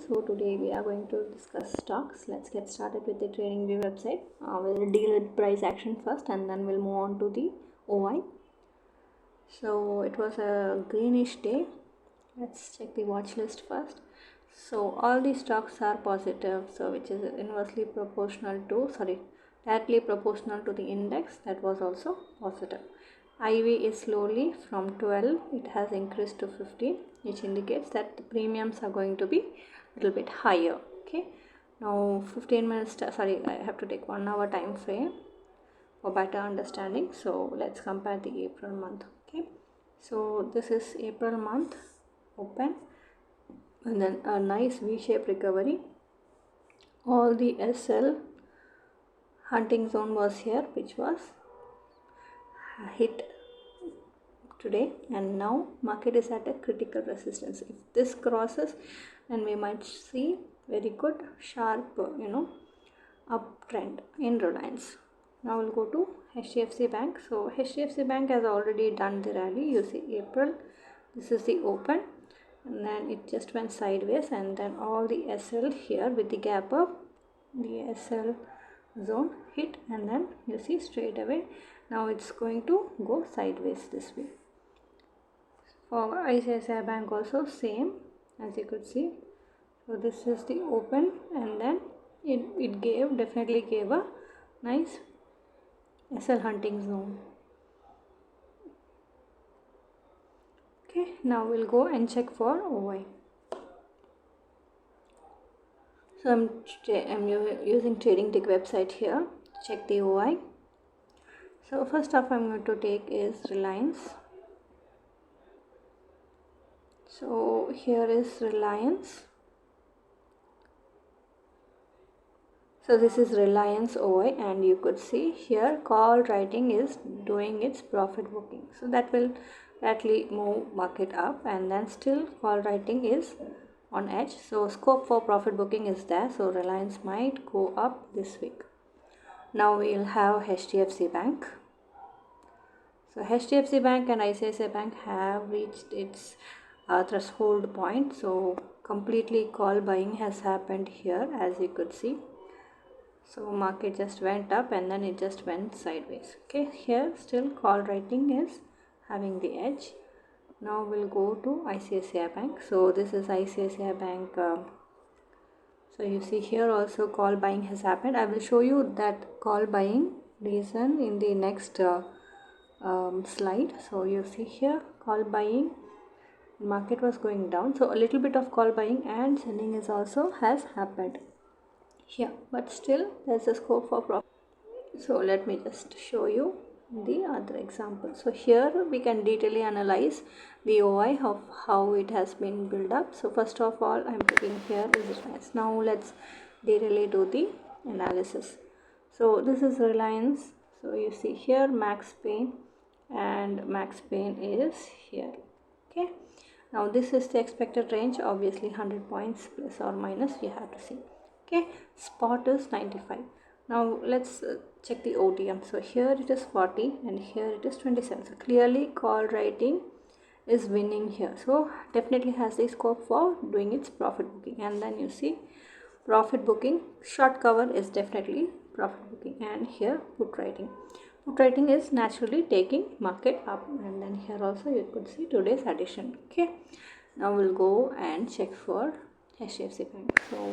So today we are going to discuss stocks. Let's get started with the TradingView website. We'll deal with price action first and then we'll move on to the OI. So it was a greenish day. Let's check the watch list first. So all the stocks are positive, so which is directly proportional to the index that was also positive. IV is slowly from 12, it has increased to 15, which indicates that the premiums are going to be a little bit higher. Okay, now 15 minutes, I have to take 1 hour time frame for better understanding. So let's compare the April month. Okay, so this is April month open, and then a nice V-shaped recovery. All the SL hunting zone was here, which was hit today, and now market is at a critical resistance. If this crosses, then we might see very good sharp uptrend in Reliance. Now we'll go to HDFC Bank. So HDFC Bank has already done the rally. You see April, this is the open, and then it just went sideways, and then all the SL here with the gap up, the SL zone hit, and then you see straight away now it's going to go sideways this way. For ICICI Bank also same, as you could see. So this is the open, and then it definitely gave a nice SL hunting zone. Okay, now we'll go and check for OI. So I'm using TradingTick website here. Check the OI. So first off I'm going to take is Reliance. So here is Reliance. So this is Reliance OI, and you could see here call writing is doing its profit booking. So that will directly move market up, and then still call writing is on edge. So scope for profit booking is there. So Reliance might go up this week. Now we'll have HDFC Bank. So HDFC Bank and ICICI Bank have reached its threshold point. So completely call buying has happened here, as you could see. So market just went up and then it just went sideways. Okay, here still call writing is having the edge. Now we'll go to ICICI Bank. So this is ICICI Bank. So you see here also call buying has happened. I will show you that call buying reason in the next slide. So you see here call buying, market was going down, so a little bit of call buying and selling is also has happened here, but still there's a scope for profit. So let me just show you the other example. So here we can detailedly analyze the OI of how it has been built up. So first of all I'm taking here is Reliance. Now let's detailedly do the analysis. So this is Reliance. So you see here max pain, and max pain is here. Okay, now this is the expected range, obviously 100 points plus or minus you have to see. Okay, spot is 95. Now let's check the OTM. So here it is 40 and here it is 27. So clearly call writing is winning here, so definitely has the scope for doing its profit booking. And then you see profit booking, short cover is definitely profit booking, and here put writing is naturally taking market up, and then here also you could see today's addition. Okay, now we'll go and check for HDFC Bank. So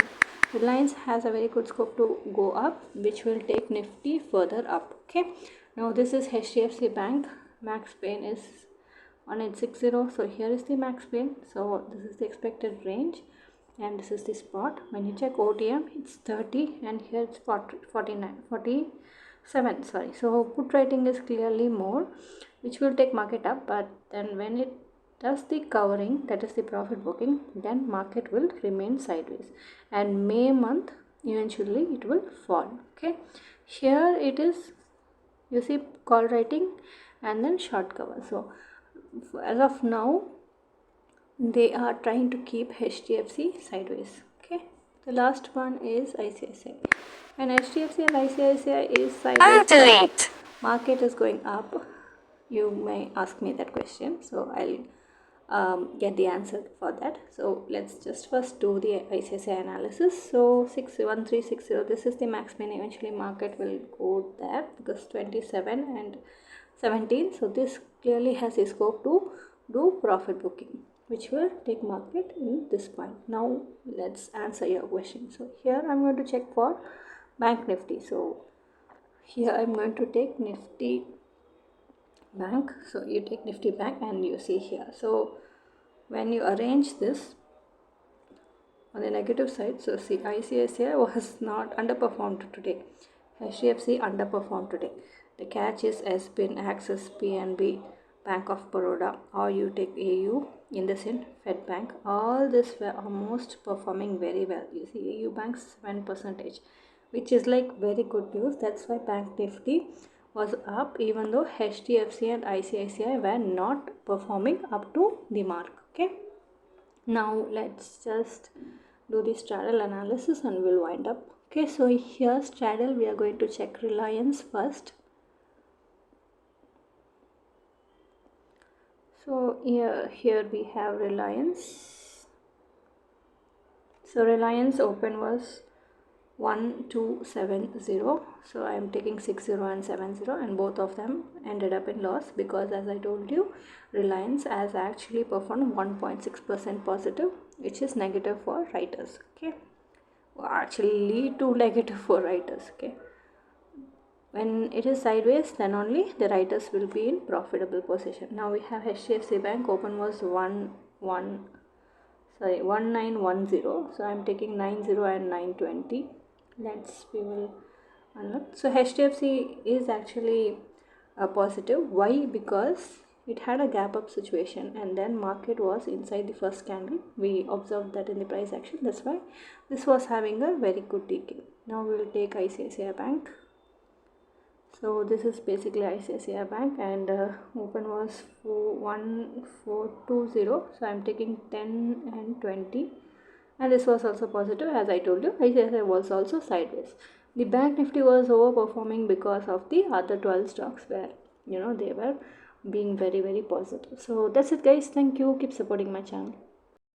Reliance has a very good scope to go up, which will take Nifty further up. Okay, now this is HDFC Bank. Max pain is 1860. So here is the max pain. So this is the expected range, and this is the spot. When you check OTM, it's 30, and here it's 47. Sorry. So put writing is clearly more, which will take market up, but then when it does the covering, that is the profit booking, then market will remain sideways, and May month eventually it will fall. Okay, here it is, you see call writing and then short cover. So as of now they are trying to keep HDFC sideways. Okay, the last one is ICICI, and HDFC and ICICI is sideways, market is going up. You may ask me that question, so I'll get the answer for that. So let's just first do the ICICI analysis. So 61360, this is the max min. Eventually market will go there because 27 and 17. So this clearly has a scope to do profit booking, which will take market in this point. Now let's answer your question. So here I'm going to check for bank nifty. So here I'm going to take nifty bank. So you take nifty bank and you see here. So when you arrange this on the negative side, so see ICICI was not underperformed today. HDFC underperformed today. The catch is has been Axis, PNB, Bank of Baroda, or you take AU in the sense Fed Bank. All this were almost performing very well. You see AU Bank 7%, which is like very good news. That's why Bank Nifty was up, even though HDFC and ICICI were not performing up to the mark. Okay. Now let's just do the straddle analysis and we'll wind up. Okay, so here straddle, we are going to check Reliance first. So here we have Reliance. So Reliance open was 1270. So I am taking 60 and 70, and both of them ended up in loss because, as I told you, Reliance has actually performed 1.6% positive, which is negative for writers. Okay, well, actually too negative for writers. Okay, when it is sideways, then only the writers will be in profitable position. Now we have HDFC Bank open was 1910. So I'm taking 90 and 920. We will unlock. So HDFC is actually a positive. Why? Because it had a gap up situation and then market was inside the first candle. We observed that in the price action. That's why this was having a very good decay. Now we will take ICICI Bank. So this is basically ICICI Bank, and open was 1420. So I'm taking 10 and 20, and this was also positive. As I told you, ICICI was also sideways. The bank nifty was overperforming because of the other 12 stocks where they were being very, very positive. So that's it, guys. Thank you. Keep supporting my channel.